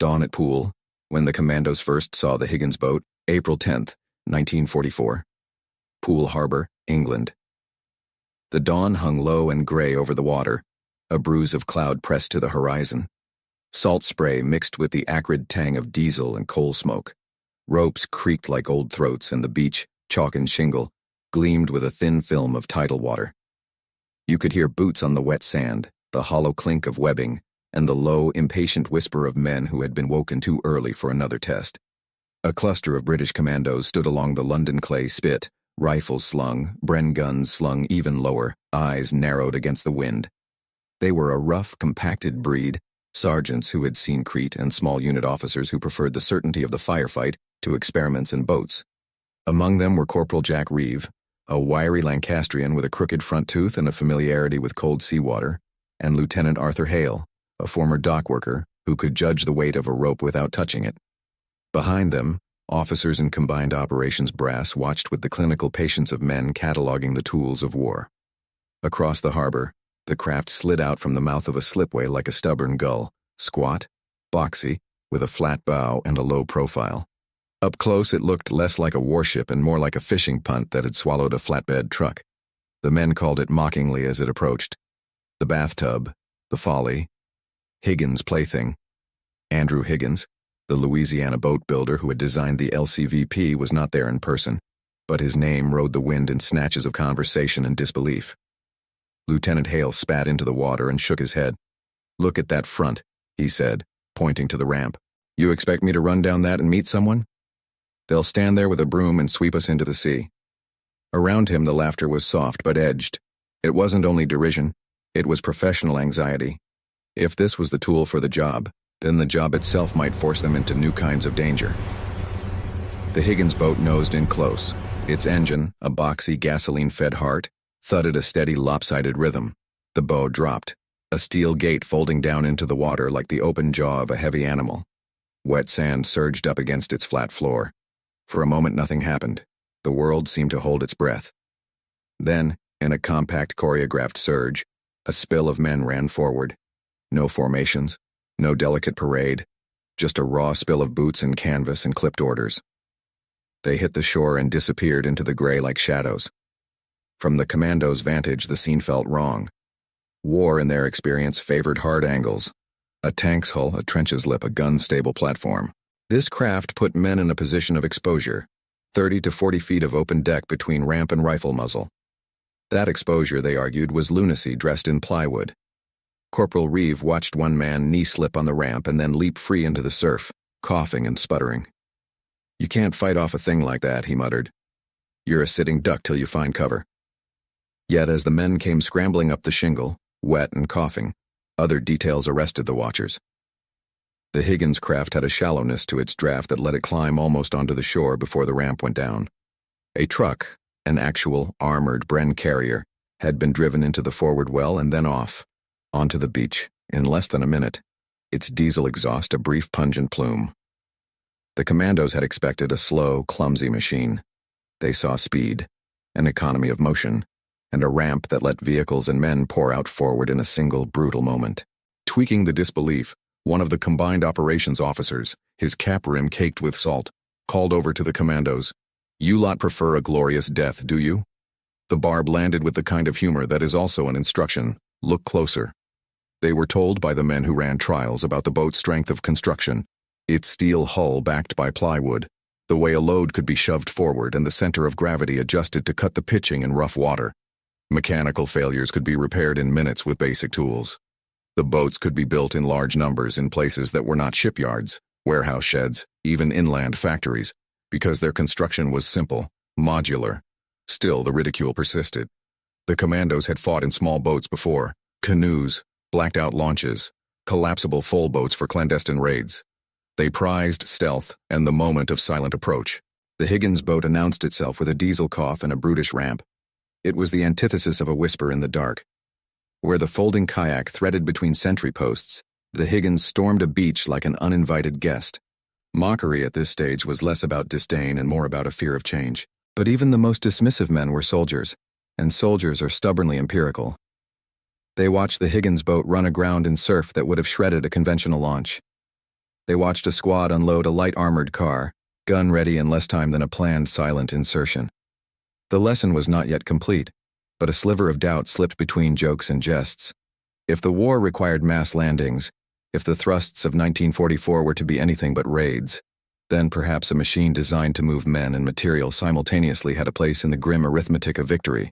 Dawn at Pool, when the Commandos first saw the Higgins Boat, April 10th, 1944. Poole Harbor, England. The dawn hung low and gray over the water, a bruise of cloud pressed to the horizon. Salt spray mixed with the acrid tang of diesel and coal smoke. Ropes creaked like old throats, and the beach, chalk and shingle, gleamed with a thin film of tidal water. You could hear boots on the wet sand, the hollow clink of webbing, and the low, impatient whisper of men who had been woken too early for another test. A cluster of British commandos stood along the London clay spit, rifles slung, Bren guns slung even lower, eyes narrowed against the wind. They were a rough, compacted breed, sergeants who had seen Crete and small unit officers who preferred the certainty of the firefight to experiments in boats. Among them were Corporal Jack Reeve, a wiry Lancastrian with a crooked front tooth and a familiarity with cold seawater, and Lieutenant Arthur Hale, a former dock worker who could judge the weight of a rope without touching it. Behind them, officers in combined operations brass watched with the clinical patience of men cataloging the tools of war. Across the harbor, the craft slid out from the mouth of a slipway like a stubborn gull, squat, boxy, with a flat bow and a low profile. Up close it looked less like a warship and more like a fishing punt that had swallowed a flatbed truck. The men called it mockingly as it approached. The bathtub, the Folly, Higgins' plaything. Andrew Higgins, the Louisiana boat builder who had designed the LCVP, was not there in person, but his name rode the wind in snatches of conversation and disbelief. Lieutenant Hale spat into the water and shook his head. "Look at that front," he said, pointing to the ramp. "You expect me to run down that and meet someone? They'll stand there with a broom and sweep us into the sea." Around him the laughter was soft but edged. It wasn't only derision, it was professional anxiety. If this was the tool for the job, then the job itself might force them into new kinds of danger. The Higgins boat nosed in close. Its engine, a boxy gasoline-fed heart, thudded a steady lopsided rhythm. The bow dropped, a steel gate folding down into the water like the open jaw of a heavy animal. Wet sand surged up against its flat floor. For a moment nothing happened. The world seemed to hold its breath. Then, in a compact choreographed surge, a spill of men ran forward. No formations, no delicate parade, just a raw spill of boots and canvas and clipped orders. They hit the shore and disappeared into the gray like shadows. From the Commandos' vantage, the scene felt wrong. War, in their experience, favored hard angles. A tank's hull, a trench's lip, a gun-stable platform. This craft put men in a position of exposure, 30 to 40 feet of open deck between ramp and rifle muzzle. That exposure, they argued, was lunacy dressed in plywood. Corporal Reeve watched one man knee-slip on the ramp and then leap free into the surf, coughing and sputtering. "You can't fight off a thing like that," he muttered. "You're a sitting duck till you find cover." Yet as the men came scrambling up the shingle, wet and coughing, other details arrested the watchers. The Higgins craft had a shallowness to its draft that let it climb almost onto the shore before the ramp went down. A truck, an actual, armored Bren carrier, had been driven into the forward well and then off, onto the beach, in less than a minute, its diesel exhaust a brief pungent plume. The Commandos had expected a slow, clumsy machine. They saw speed, an economy of motion, and a ramp that let vehicles and men pour out forward in a single brutal moment. Tweaking the disbelief, one of the combined operations officers, his cap rim caked with salt, called over to the Commandos, "You lot prefer a glorious death, do you?" The barb landed with the kind of humor that is also an instruction. Look closer. They were told by the men who ran trials about the boat's strength of construction, its steel hull backed by plywood, the way a load could be shoved forward and the center of gravity adjusted to cut the pitching in rough water. Mechanical failures could be repaired in minutes with basic tools. The boats could be built in large numbers in places that were not shipyards, warehouse sheds, even inland factories, because their construction was simple, modular. Still, the ridicule persisted. The Commandos had fought in small boats before, canoes, blacked-out launches, collapsible full boats for clandestine raids. They prized stealth and the moment of silent approach. The Higgins boat announced itself with a diesel cough and a brutish ramp. It was the antithesis of a whisper in the dark. Where the folding kayak threaded between sentry posts, the Higgins stormed a beach like an uninvited guest. Mockery at this stage was less about disdain and more about a fear of change. But even the most dismissive men were soldiers, and soldiers are stubbornly empirical. They watched the Higgins boat run aground in surf that would have shredded a conventional launch. They watched a squad unload a light armored car, gun ready in less time than a planned silent insertion. The lesson was not yet complete, but a sliver of doubt slipped between jokes and jests. If the war required mass landings, if the thrusts of 1944 were to be anything but raids, then perhaps a machine designed to move men and material simultaneously had a place in the grim arithmetic of victory.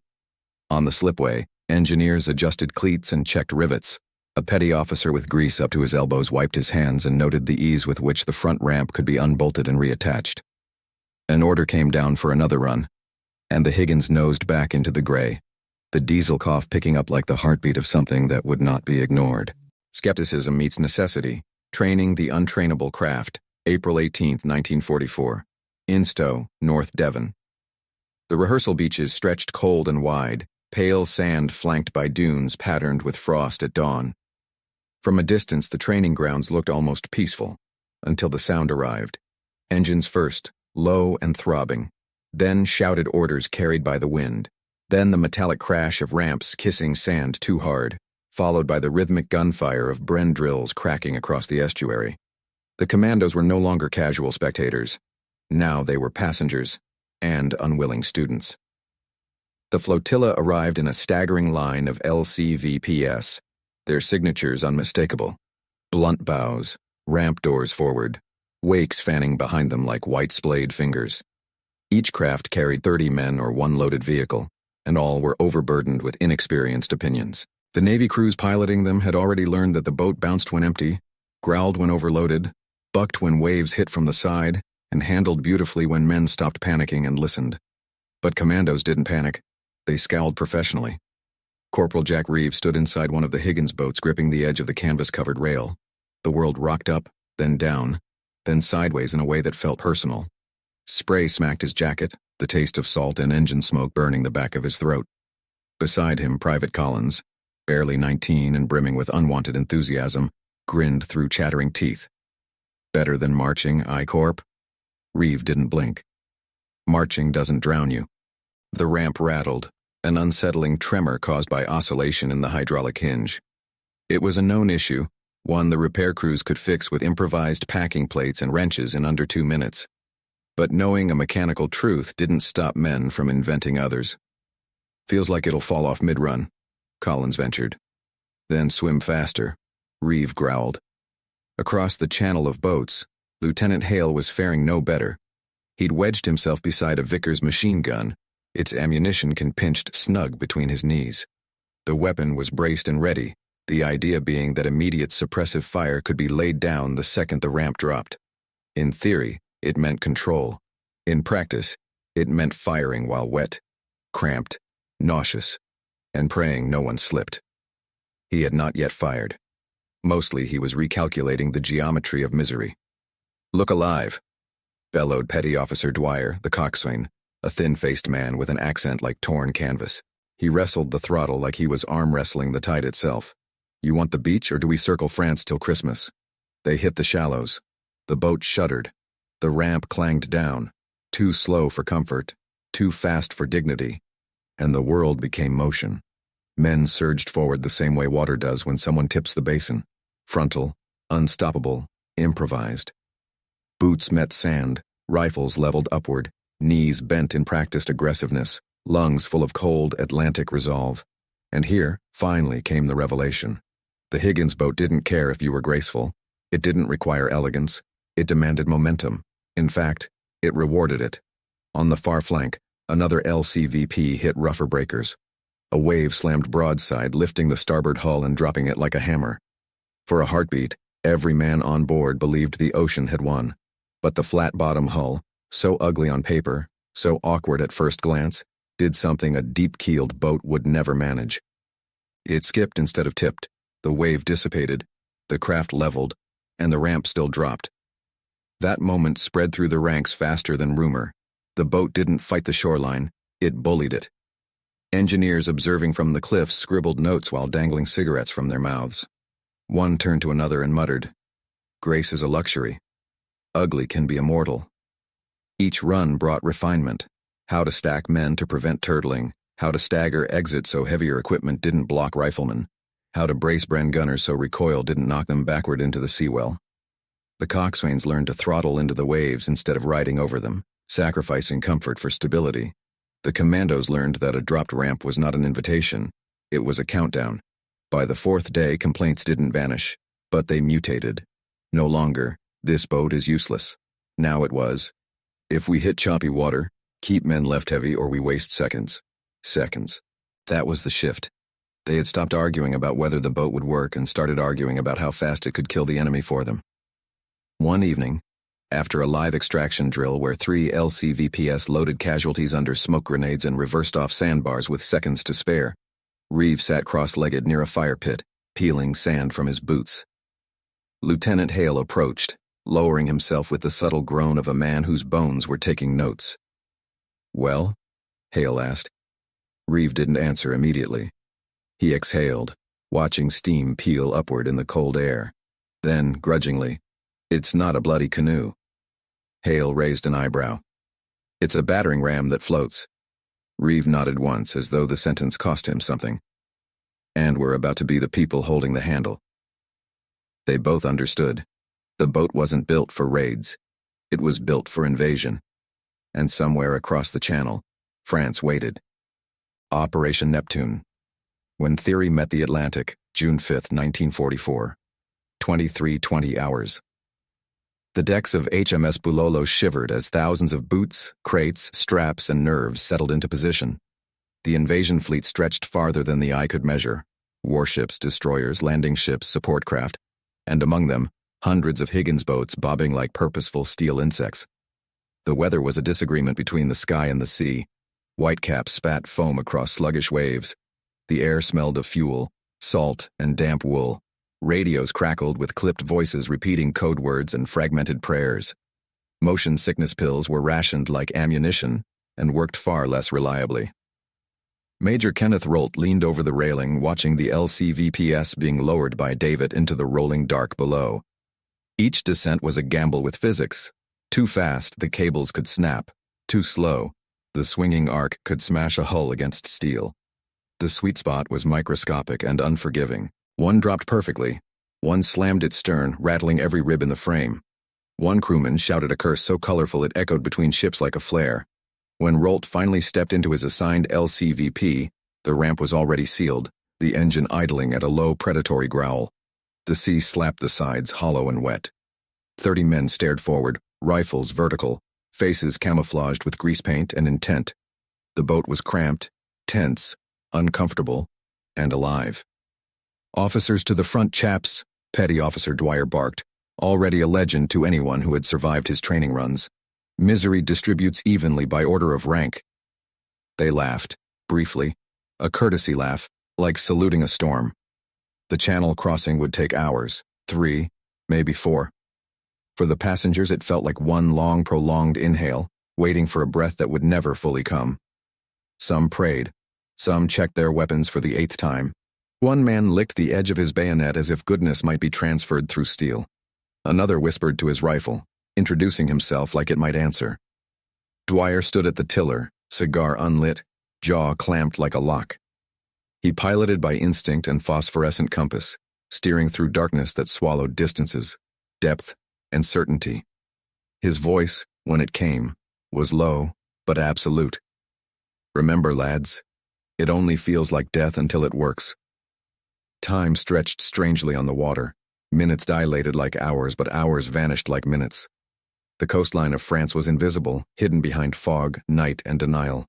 On the slipway, engineers adjusted cleats and checked rivets. A petty officer with grease up to his elbows wiped his hands and noted the ease with which the front ramp could be unbolted and reattached. An order came down for another run, and the Higgins nosed back into the gray, the diesel cough picking up like the heartbeat of something that would not be ignored. Skepticism meets necessity, training the untrainable craft, April 18, 1944. Instow, North Devon. The rehearsal beaches stretched cold and wide, pale sand flanked by dunes patterned with frost at dawn. From a distance, the training grounds looked almost peaceful, until the sound arrived. Engines first, low and throbbing, then shouted orders carried by the wind, then the metallic crash of ramps kissing sand too hard, followed by the rhythmic gunfire of Bren drills cracking across the estuary. The Commandos were no longer casual spectators. Now they were passengers and unwilling students. The flotilla arrived in a staggering line of LCVPs, their signatures unmistakable. Blunt bows, ramp doors forward, wakes fanning behind them like white splayed fingers. Each craft carried 30 men or one loaded vehicle, and all were overburdened with inexperienced opinions. The Navy crews piloting them had already learned that the boat bounced when empty, growled when overloaded, bucked when waves hit from the side, and handled beautifully when men stopped panicking and listened. But Commandos didn't panic. They scowled professionally. Corporal Jack Reeves stood inside one of the Higgins boats gripping the edge of the canvas-covered rail. The world rocked up, then down, then sideways in a way that felt personal. Spray smacked his jacket, the taste of salt and engine smoke burning the back of his throat. Beside him, Private Collins, barely 19 and brimming with unwanted enthusiasm, grinned through chattering teeth. Better than marching, I-Corp? Reeve didn't blink. Marching doesn't drown you. The ramp rattled, an unsettling tremor caused by oscillation in the hydraulic hinge. It was a known issue, one the repair crews could fix with improvised packing plates and wrenches in under 2 minutes. But knowing a mechanical truth didn't stop men from inventing others. Feels like it'll fall off mid-run, Collins ventured. Then swim faster, Reeve growled. Across the channel of boats, Lieutenant Hale was faring no better. He'd wedged himself beside a Vickers machine gun, its ammunition pinched snug between his knees. The weapon was braced and ready, the idea being that immediate suppressive fire could be laid down the second the ramp dropped. In theory, it meant control. In practice, it meant firing while wet, cramped, nauseous, and praying no one slipped. He had not yet fired. Mostly he was recalculating the geometry of misery. "Look alive," bellowed Petty Officer Dwyer, the coxswain, a thin-faced man with an accent like torn canvas. He wrestled the throttle like he was arm-wrestling the tide itself. "You want the beach, or do we circle France till Christmas?" They hit the shallows. The boat shuddered. The ramp clanged down, too slow for comfort, too fast for dignity, and the world became motion. Men surged forward the same way water does when someone tips the basin. Frontal, unstoppable, improvised. Boots met sand, rifles leveled upward, knees bent in practiced aggressiveness, lungs full of cold Atlantic resolve. And here, finally, came the revelation. The Higgins boat didn't care if you were graceful. It didn't require elegance. It demanded momentum. In fact, it rewarded it. On the far flank, another LCVP hit rougher breakers. A wave slammed broadside, lifting the starboard hull and dropping it like a hammer. For a heartbeat, every man on board believed the ocean had won. But the flat-bottom hull, so ugly on paper, so awkward at first glance, did something a deep-keeled boat would never manage. It skipped instead of tipped, the wave dissipated, the craft leveled, and the ramp still dropped. That moment spread through the ranks faster than rumor. The boat didn't fight the shoreline, it bullied it. Engineers observing from the cliffs scribbled notes while dangling cigarettes from their mouths. One turned to another and muttered, "Grace is a luxury. Ugly can be immortal." Each run brought refinement. How to stack men to prevent turtling, how to stagger exit so heavier equipment didn't block riflemen, how to brace Bren gunners so recoil didn't knock them backward into the seawell. The coxswains learned to throttle into the waves instead of riding over them, sacrificing comfort for stability. The commandos learned that a dropped ramp was not an invitation, it was a countdown. By the fourth day, complaints didn't vanish, but they mutated. No longer, this boat is useless. Now it was, if we hit choppy water, keep men left heavy or we waste seconds. Seconds. That was the shift. They had stopped arguing about whether the boat would work and started arguing about how fast it could kill the enemy for them. One evening, after a live extraction drill where 3 LCVPs loaded casualties under smoke grenades and reversed off sandbars with seconds to spare, Reeve sat cross-legged near a fire pit, peeling sand from his boots. Lieutenant Hale approached, lowering himself with the subtle groan of a man whose bones were taking notes. "Well?" Hale asked. Reeve didn't answer immediately. He exhaled, watching steam peel upward in the cold air. Then, grudgingly, "It's not a bloody canoe." Hale raised an eyebrow. "It's a battering ram that floats." Reeve nodded once as though the sentence cost him something. "And we're about to be the people holding the handle." They both understood. The boat wasn't built for raids. It was built for invasion. And somewhere across the channel, France waited. Operation Neptune. When Theory met the Atlantic, June 5, 1944. 23:20 hours. The decks of HMS Bulolo shivered as thousands of boots, crates, straps, and nerves settled into position. The invasion fleet stretched farther than the eye could measure. Warships, destroyers, landing ships, support craft, and among them, hundreds of Higgins boats bobbing like purposeful steel insects. The weather was a disagreement between the sky and the sea. Whitecaps spat foam across sluggish waves. The air smelled of fuel, salt, and damp wool. Radios crackled with clipped voices repeating code words and fragmented prayers. Motion sickness pills were rationed like ammunition and worked far less reliably. Major Kenneth Rolt leaned over the railing watching the LCVPs being lowered by David into the rolling dark below. Each descent was a gamble with physics. Too fast, the cables could snap. Too slow, the swinging arc could smash a hull against steel. The sweet spot was microscopic and unforgiving. One dropped perfectly. One slammed its stern, rattling every rib in the frame. One crewman shouted a curse so colorful it echoed between ships like a flare. When Rolt finally stepped into his assigned LCVP, the ramp was already sealed, the engine idling at a low predatory growl. The sea slapped the sides, hollow and wet. 30 men stared forward, rifles vertical, faces camouflaged with grease paint and intent. The boat was cramped, tense, uncomfortable, and alive. "Officers to the front, chaps," Petty Officer Dwyer barked, already a legend to anyone who had survived his training runs. "Misery distributes evenly by order of rank." They laughed, briefly, a courtesy laugh, like saluting a storm. The channel crossing would take hours, 3, maybe 4. For the passengers it felt like one long prolonged inhale, waiting for a breath that would never fully come. Some prayed. Some checked their weapons for the 8th time. One man licked the edge of his bayonet as if goodness might be transferred through steel. Another whispered to his rifle, introducing himself like it might answer. Dwyer stood at the tiller, cigar unlit, jaw clamped like a lock. He piloted by instinct and phosphorescent compass, steering through darkness that swallowed distances, depth, and certainty. His voice, when it came, was low, but absolute. "Remember, lads, it only feels like death until it works." Time stretched strangely on the water. Minutes dilated like hours, but hours vanished like minutes. The coastline of France was invisible, hidden behind fog, night, and denial.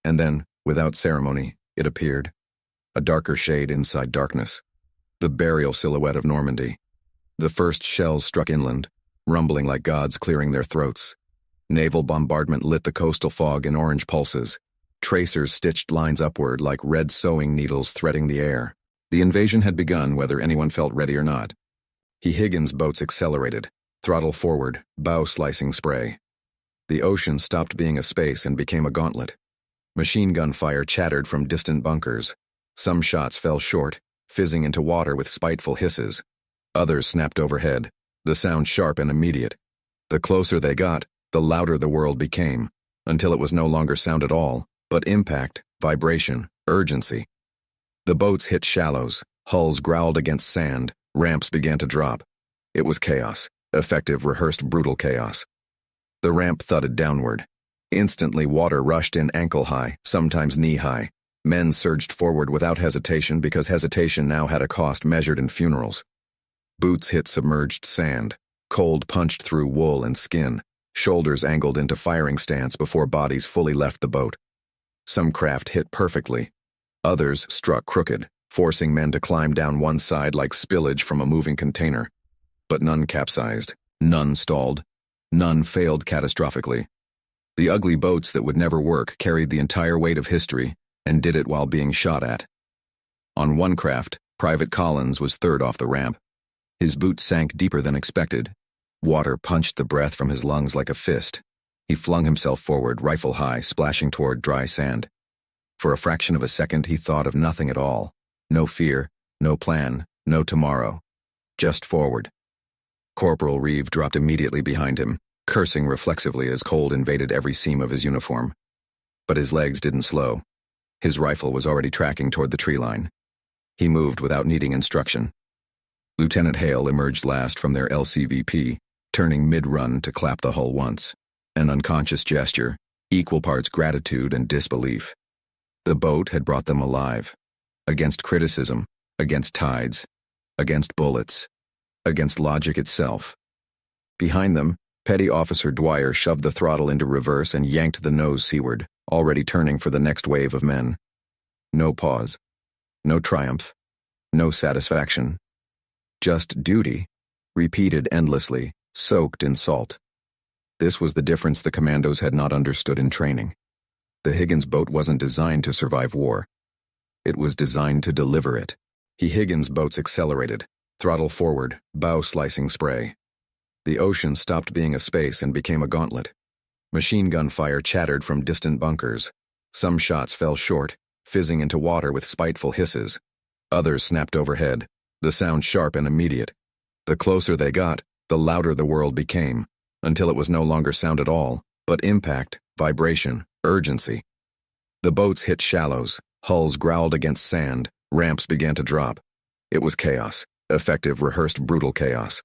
And then, without ceremony, it appeared. A darker shade inside darkness. The burial silhouette of Normandy. The first shells struck inland, rumbling like gods clearing their throats. Naval bombardment lit the coastal fog in orange pulses. Tracers stitched lines upward like red sewing needles threading the air. The invasion had begun whether anyone felt ready or not. Higgins boats accelerated, throttle forward, bow slicing spray. The ocean stopped being a space and became a gauntlet. Machine gun fire chattered from distant bunkers. Some shots fell short, fizzing into water with spiteful hisses. Others snapped overhead, the sound sharp and immediate. The closer they got, the louder the world became, until it was no longer sound at all, but impact, vibration, urgency. The boats hit shallows, hulls growled against sand, ramps began to drop. It was chaos. Effective, rehearsed, brutal chaos. The ramp thudded downward. Instantly, water rushed in ankle-high, sometimes knee-high. Men surged forward without hesitation because hesitation now had a cost measured in funerals. Boots hit submerged sand. Cold punched through wool and skin. Shoulders angled into firing stance before bodies fully left the boat. Some craft hit perfectly. Others struck crooked, forcing men to climb down one side like spillage from a moving container. But none capsized. None stalled. None failed catastrophically. The ugly boats that would never work carried the entire weight of history and did it while being shot at. On one craft, Private Collins was third off the ramp. His boot sank deeper than expected. Water punched the breath from his lungs like a fist. He flung himself forward, rifle high, splashing toward dry sand. For a fraction of a second, he thought of nothing at all. No fear, no plan, no tomorrow. Just forward. Corporal Reeve dropped immediately behind him, cursing reflexively as cold invaded every seam of his uniform. But his legs didn't slow. His rifle was already tracking toward the tree line. He moved without needing instruction. Lieutenant Hale emerged last from their LCVP, turning mid-run to clap the hull once. An unconscious gesture, equal parts gratitude and disbelief. The boat had brought them alive. Against criticism, against tides, against bullets, against logic itself. Behind them, Petty Officer Dwyer shoved the throttle into reverse and yanked the nose seaward, already turning for the next wave of men. No pause. No triumph. No satisfaction. Just duty, repeated endlessly, soaked in salt. This was the difference the Commandos had not understood in training. The Higgins boat wasn't designed to survive war. It was designed to deliver it. Higgins boats accelerated, throttle forward, bow slicing spray. The ocean stopped being a space and became a gauntlet. Machine gun fire chattered from distant bunkers. Some shots fell short, fizzing into water with spiteful hisses. Others snapped overhead, the sound sharp and immediate. The closer they got, the louder the world became, until it was no longer sound at all, but impact, vibration, urgency. The boats hit shallows, hulls growled against sand, ramps began to drop. It was chaos, effective, rehearsed, brutal chaos.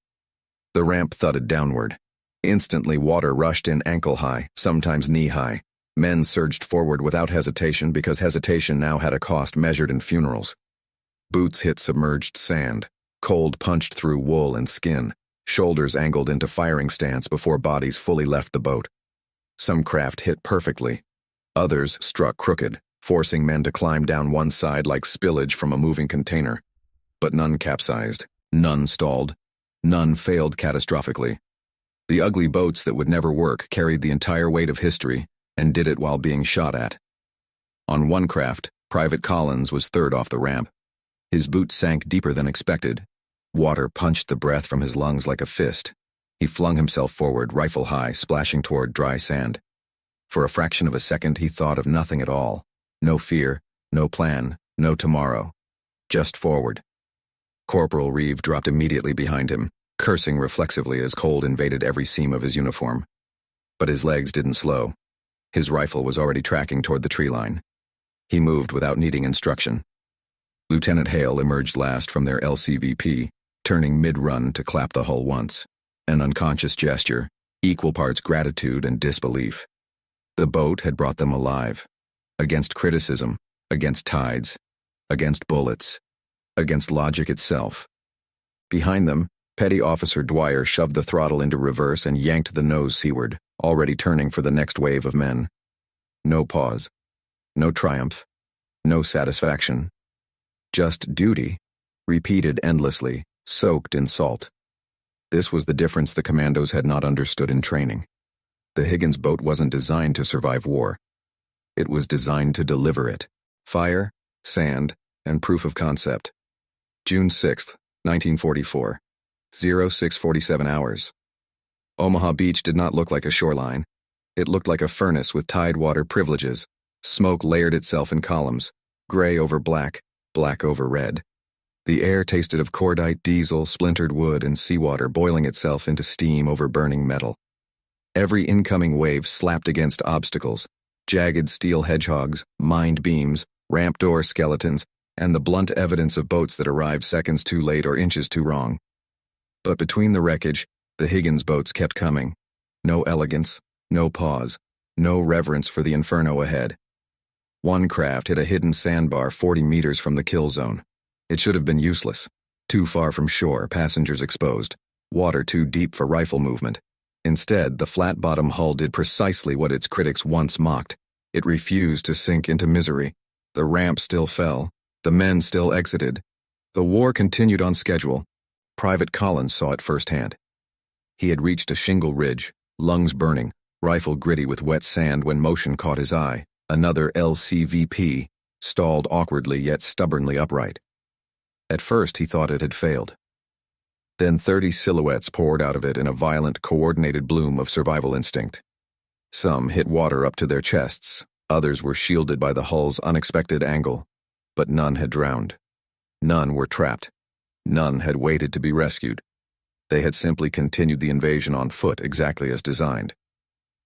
The ramp thudded downward. Instantly, water rushed in ankle-high, sometimes knee-high. Men surged forward without hesitation because hesitation now had a cost measured in funerals. Boots hit submerged sand. Cold punched through wool and skin. Shoulders angled into firing stance before bodies fully left the boat. Some craft hit perfectly. Others struck crooked, forcing men to climb down one side like spillage from a moving container. But none capsized. None stalled. None failed catastrophically. The ugly boats that would never work carried the entire weight of history and did it while being shot at. On one craft, Private Collins was third off the ramp. His boot sank deeper than expected. Water punched the breath from his lungs like a fist. He flung himself forward, rifle high, splashing toward dry sand. For a fraction of a second, he thought of nothing at all. No fear, no plan, no tomorrow. Just forward. Corporal Reeve dropped immediately behind him, cursing reflexively as cold invaded every seam of his uniform. But his legs didn't slow. His rifle was already tracking toward the tree line. He moved without needing instruction. Lieutenant Hale emerged last from their LCVP, turning mid-run to clap the hull once. An unconscious gesture, equal parts gratitude and disbelief. The boat had brought them alive. Against criticism, against tides, against bullets, against logic itself. Behind them, Petty Officer Dwyer shoved the throttle into reverse and yanked the nose seaward, already turning for the next wave of men. No pause. No triumph. No satisfaction. Just duty, repeated endlessly, soaked in salt. This was the difference the Commandos had not understood in training. The Higgins boat wasn't designed to survive war. It was designed to deliver it. Fire, sand, and proof of concept. June 6, 1944. 06:47 hours. Omaha Beach did not look like a shoreline. It looked like a furnace with tidewater privileges. Smoke layered itself in columns, gray over black, black over red. The air tasted of cordite, diesel, splintered wood, and seawater boiling itself into steam over burning metal. Every incoming wave slapped against obstacles, jagged steel hedgehogs, mined beams, ramp door skeletons, and the blunt evidence of boats that arrived seconds too late or inches too wrong. But between the wreckage, The Higgins boats kept coming. No elegance, no pause, no reverence for the inferno ahead. One craft hit a hidden sandbar 40 meters from the kill zone. It should have been useless. Too far from shore, passengers exposed. Water too deep for rifle movement. Instead, the flat-bottom hull did precisely what its critics once mocked. It refused to sink into misery. The ramp still fell. The men still exited. The war continued on schedule. Private Collins saw it firsthand. He had reached a shingle ridge, lungs burning, rifle gritty with wet sand when motion caught his eye. Another LCVP, stalled awkwardly yet stubbornly upright. At first he thought it had failed. Then 30 silhouettes poured out of it in a violent, coordinated bloom of survival instinct. Some hit water up to their chests, others were shielded by the hull's unexpected angle, but none had drowned. None were trapped. None had waited to be rescued. They had simply continued the invasion on foot exactly as designed.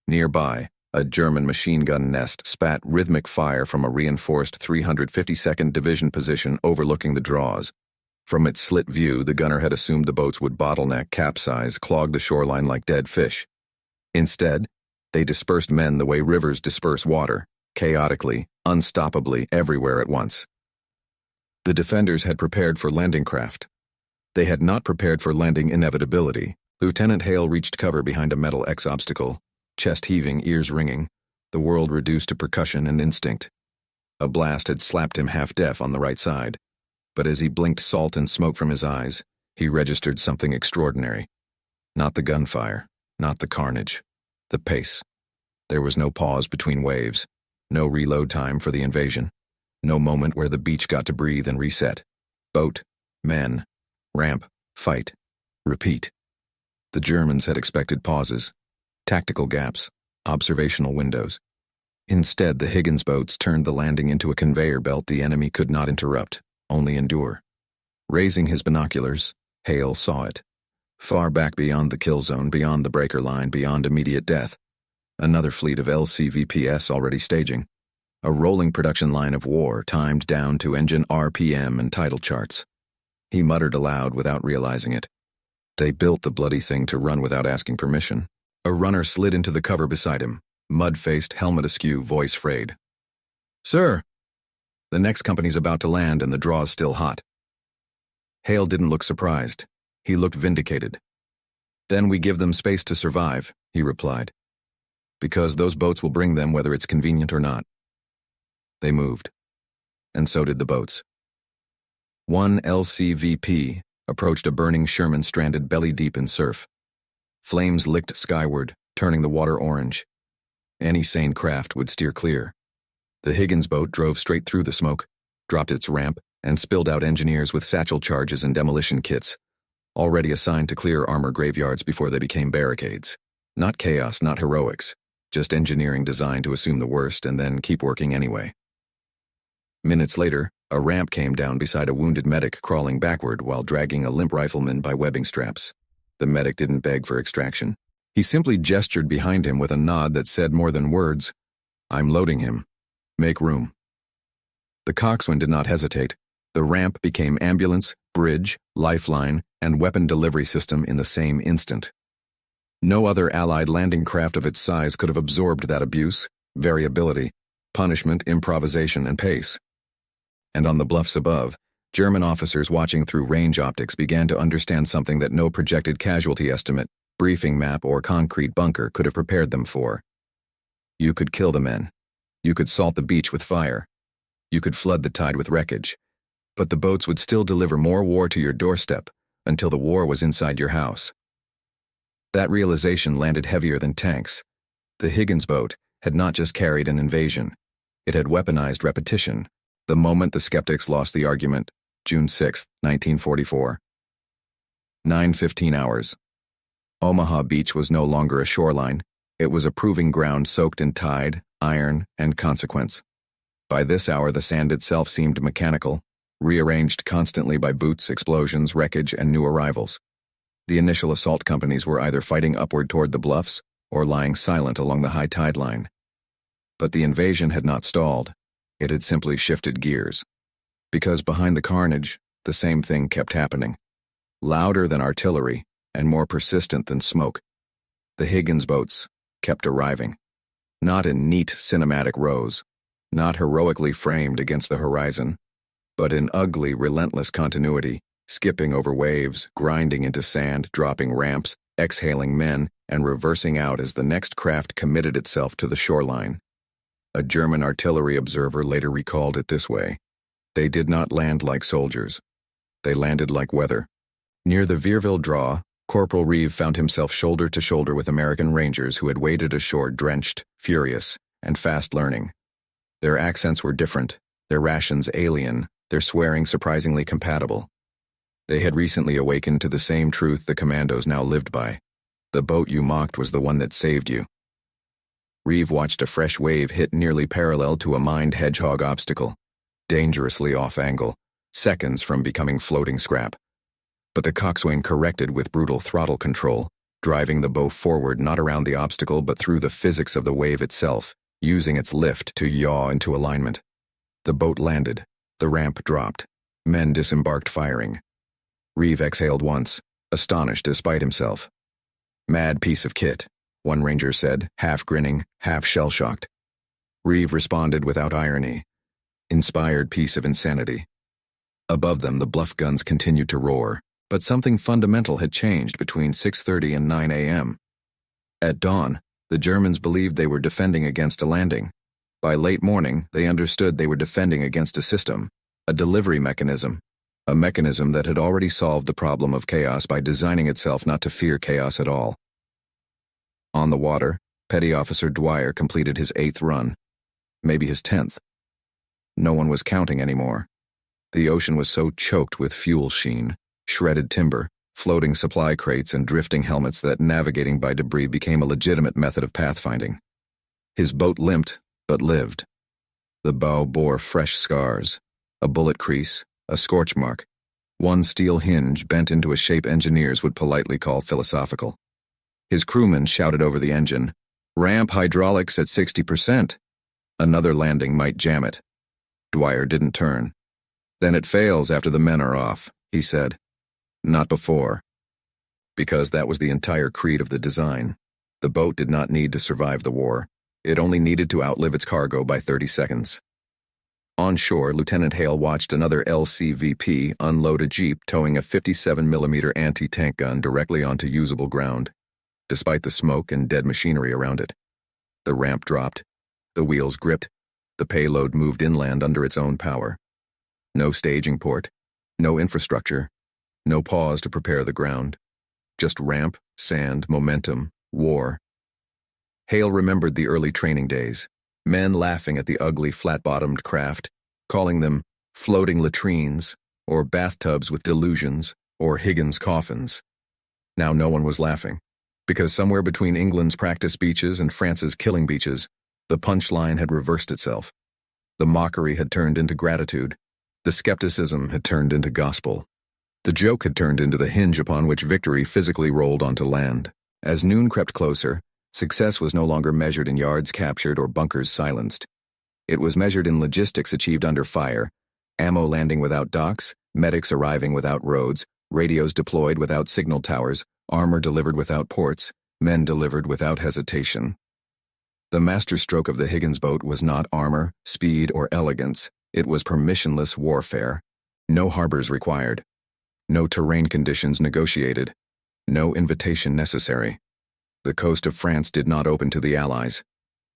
Nearby, a German machine gun nest spat rhythmic fire from a reinforced 352nd Division position overlooking the draws. From its slit view, the gunner had assumed the boats would bottleneck, capsize, clog the shoreline like dead fish. Instead, they dispersed men the way rivers disperse water, chaotically, unstoppably, everywhere at once. The defenders had prepared for landing craft. They had not prepared for landing inevitability. Lieutenant Hale reached cover behind a metal X-obstacle. Chest heaving, ears ringing, the world reduced to percussion and instinct. A blast had slapped him half-deaf on the right side, but as he blinked salt and smoke from his eyes, he registered something extraordinary. Not the gunfire, not the carnage, the pace. There was no pause between waves, no reload time for the invasion, no moment where the beach got to breathe and reset. Boat, men, ramp, fight, repeat. The Germans had expected pauses. Tactical gaps, observational windows. Instead, the Higgins boats turned the landing into a conveyor belt the enemy could not interrupt, only endure. Raising his binoculars, Hale saw it. Far back beyond the kill zone, beyond the breaker line, beyond immediate death. Another fleet of LCVPs already staging. A rolling production line of war timed down to engine RPM and title charts. He muttered aloud without realizing it. They built the bloody thing to run without asking permission. A runner slid into the cover beside him, mud-faced, helmet askew, voice frayed. "Sir!" The next company's about to land and the draw's still hot. Hale didn't look surprised. He looked vindicated. "Then we give them space to survive," he replied. "Because those boats will bring them whether it's convenient or not." They moved. And so did the boats. One LCVP approached a burning Sherman stranded belly-deep in surf. Flames licked skyward, turning the water orange. Any sane craft would steer clear. The Higgins boat drove straight through the smoke, dropped its ramp, and spilled out engineers with satchel charges and demolition kits, already assigned to clear armor graveyards before they became barricades. Not chaos, not heroics, just engineering designed to assume the worst and then keep working anyway. Minutes later, a ramp came down beside a wounded medic crawling backward while dragging a limp rifleman by webbing straps. The medic didn't beg for extraction. He simply gestured behind him with a nod that said more than words, "I'm loading him. Make room." The coxswain did not hesitate. The ramp became ambulance, bridge, lifeline, and weapon delivery system in the same instant. No other Allied landing craft of its size could have absorbed that abuse, variability, punishment, improvisation, and pace. And on the bluffs above, German officers watching through range optics began to understand something that no projected casualty estimate, briefing map, or concrete bunker could have prepared them for. You could kill the men. You could salt the beach with fire. You could flood the tide with wreckage. But the boats would still deliver more war to your doorstep until the war was inside your house. That realization landed heavier than tanks. The Higgins boat had not just carried an invasion. It had weaponized repetition. The moment the skeptics lost the argument, June 6, 1944. 9:15 hours. Omaha Beach was no longer a shoreline. It was a proving ground soaked in tide, iron, and consequence. By this hour, the sand itself seemed mechanical, rearranged constantly by boots, explosions, wreckage, and new arrivals. The initial assault companies were either fighting upward toward the bluffs or lying silent along the high tide line. But the invasion had not stalled. It had simply shifted gears. Because behind the carnage, the same thing kept happening. Louder than artillery, and more persistent than smoke. The Higgins boats kept arriving. Not in neat cinematic rows, not heroically framed against the horizon, but in ugly, relentless continuity, skipping over waves, grinding into sand, dropping ramps, exhaling men, and reversing out as the next craft committed itself to the shoreline. A German artillery observer later recalled it this way: "They did not land like soldiers. They landed like weather." Near the Vierville Draw, Corporal Reeve found himself shoulder to shoulder with American Rangers who had waded ashore drenched, furious, and fast learning. Their accents were different, their rations alien, their swearing surprisingly compatible. They had recently awakened to the same truth the Commandos now lived by. The boat you mocked was the one that saved you. Reeve watched a fresh wave hit nearly parallel to a mined hedgehog obstacle, dangerously off-angle, seconds from becoming floating scrap. But the coxswain corrected with brutal throttle control, driving the boat forward not around the obstacle but through the physics of the wave itself, using its lift to yaw into alignment. The boat landed. The ramp dropped. Men disembarked firing. Reeve exhaled once, astonished despite himself. "Mad piece of kit," one ranger said, half grinning, half shell-shocked. Reeve responded without irony. "Inspired piece of insanity." Above them, the bluff guns continued to roar, but something fundamental had changed between 6:30 and 9 a.m. At dawn, the Germans believed they were defending against a landing. By late morning, they understood they were defending against a system, a delivery mechanism, a mechanism that had already solved the problem of chaos by designing itself not to fear chaos at all. On the water, Petty Officer Dwyer completed his 8th run, maybe his 10th. No one was counting anymore. The ocean was so choked with fuel sheen, shredded timber, floating supply crates, and drifting helmets that navigating by debris became a legitimate method of pathfinding. His boat limped, but lived. The bow bore fresh scars, a bullet crease, a scorch mark, one steel hinge bent into a shape engineers would politely call philosophical. His crewmen shouted over the engine, "Ramp hydraulics at 60%. Another landing might jam it. Dwyer didn't turn. "Then it fails after the men are off," he said. "Not before." Because that was the entire creed of the design. The boat did not need to survive the war. It only needed to outlive its cargo by 30 seconds. On shore, Lieutenant Hale watched another LCVP unload a jeep towing a 57mm anti-tank gun directly onto usable ground, despite the smoke and dead machinery around it. The ramp dropped, the wheels gripped, the payload moved inland under its own power. No staging port, no infrastructure, no pause to prepare the ground. Just ramp, sand, momentum, war. Hale remembered the early training days, men laughing at the ugly flat-bottomed craft, calling them floating latrines, or bathtubs with delusions, or Higgins coffins. Now no one was laughing, because somewhere between England's practice beaches and France's killing beaches, the punchline had reversed itself. The mockery had turned into gratitude. The skepticism had turned into gospel. The joke had turned into the hinge upon which victory physically rolled onto land. As noon crept closer, success was no longer measured in yards captured or bunkers silenced. It was measured in logistics achieved under fire, ammo landing without docks, medics arriving without roads, radios deployed without signal towers, armor delivered without ports, men delivered without hesitation. The masterstroke of the Higgins boat was not armor, speed, or elegance. It was permissionless warfare. No harbors required. No terrain conditions negotiated. No invitation necessary. The coast of France did not open to the Allies.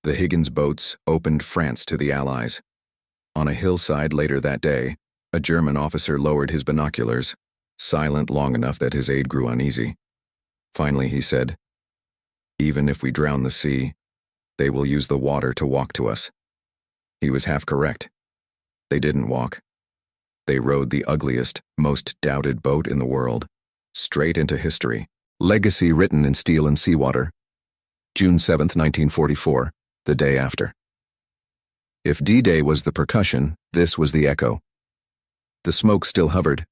The Higgins boats opened France to the Allies. On a hillside later that day, a German officer lowered his binoculars, silent long enough that his aide grew uneasy. Finally he said, "Even if we drown the sea, they will use the water to walk to us." He was half correct. They didn't walk. They rode the ugliest, most doubted boat in the world, straight into history. Legacy written in steel and seawater. June 7, 1944, the day after. If D-Day was the percussion, this was the echo. The smoke still hovered,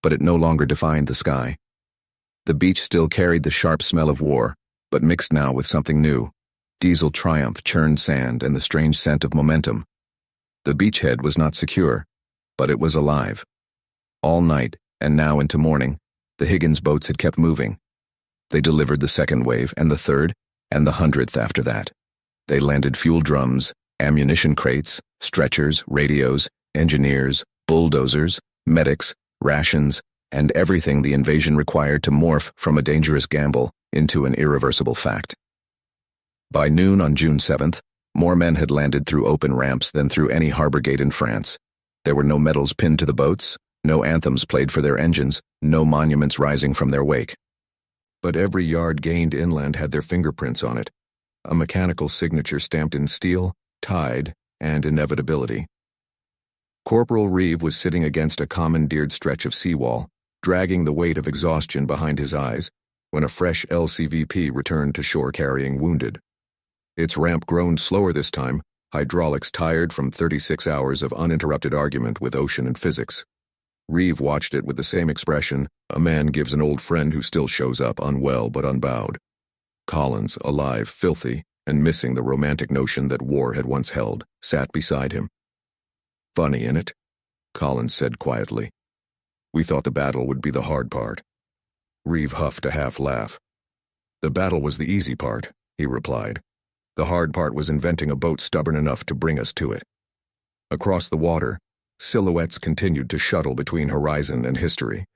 but it no longer defined the sky. The beach still carried the sharp smell of war, but mixed now with something new. Diesel triumph, churned sand, and the strange scent of momentum. The beachhead was not secure, but it was alive. All night, and now into morning, the Higgins boats had kept moving. They delivered the second wave, and the third, and the 100th after that. They landed fuel drums, ammunition crates, stretchers, radios, engineers, bulldozers, medics, rations, and everything the invasion required to morph from a dangerous gamble into an irreversible fact. By noon on June 7th, more men had landed through open ramps than through any harbor gate in France. There were no medals pinned to the boats, no anthems played for their engines, no monuments rising from their wake. But every yard gained inland had their fingerprints on it, a mechanical signature stamped in steel, tide, and inevitability. Corporal Reeve was sitting against a commandeered stretch of seawall, dragging the weight of exhaustion behind his eyes, when a fresh LCVP returned to shore carrying wounded. Its ramp groaned slower this time, hydraulics tired from 36 hours of uninterrupted argument with ocean and physics. Reeve watched it with the same expression a man gives an old friend who still shows up unwell but unbowed. Collins, alive, filthy, and missing the romantic notion that war had once held, sat beside him. "Funny, innit?" Collins said quietly. "We thought the battle would be the hard part." Reeve huffed a half-laugh. "The battle was the easy part," he replied. "The hard part was inventing a boat stubborn enough to bring us to it." Across the water, silhouettes continued to shuttle between horizon and history.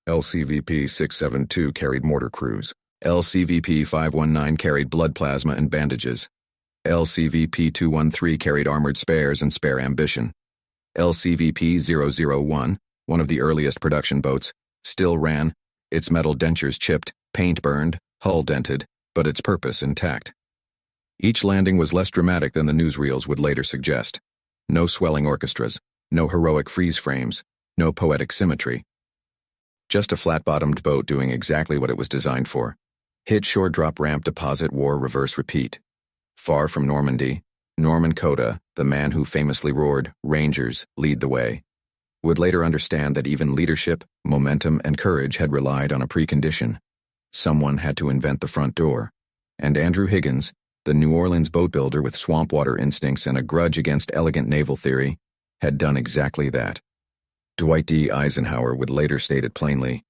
LCVP 672 carried mortar crews. LCVP 519 carried blood plasma and bandages. LCVP 213 carried armored spares and spare ambition. LCVP 001, one of the earliest production boats, still ran, its metal dentures chipped, paint burned, hull dented, but its purpose intact. Each landing was less dramatic than the newsreels would later suggest. No swelling orchestras, no heroic freeze frames, no poetic symmetry. Just a flat-bottomed boat doing exactly what it was designed for. Hit shore drop ramp deposit war reverse repeat. Far from Normandy, Norman Coda, the man who famously roared, "Rangers, lead the way," would later understand that even leadership, momentum, and courage had relied on a precondition. Someone had to invent the front door. And Andrew Higgins, the New Orleans boat builder with swamp water instincts and a grudge against elegant naval theory, had done exactly that. Dwight D. Eisenhower would later state it plainly,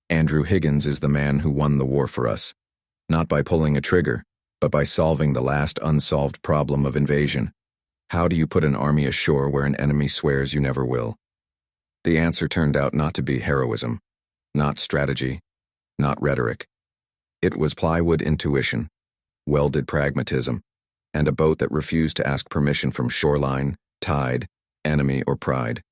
"Andrew Higgins is the man who won the war for us, not by pulling a trigger, but by solving the last unsolved problem of invasion. How do you put an army ashore where an enemy swears you never will?" The answer turned out not to be heroism, not strategy, not rhetoric. It was plywood intuition, welded pragmatism, and a boat that refused to ask permission from shoreline, tide, enemy, or pride.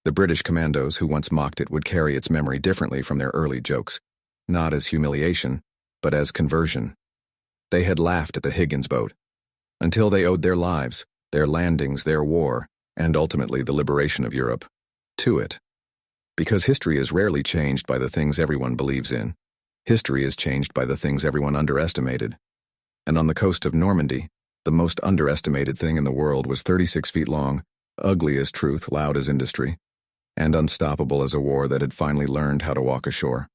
The British Commandos who once mocked it would carry its memory differently from their early jokes, not as humiliation, but as conversion. They had laughed at the Higgins Boat, until they owed their lives, their landings, their war, and ultimately the liberation of Europe, to it. Because history is rarely changed by the things everyone believes in. History is changed by the things everyone underestimated. And on the coast of Normandy, the most underestimated thing in the world was 36 feet long, ugly as truth, loud as industry, and unstoppable as a war that had finally learned how to walk ashore.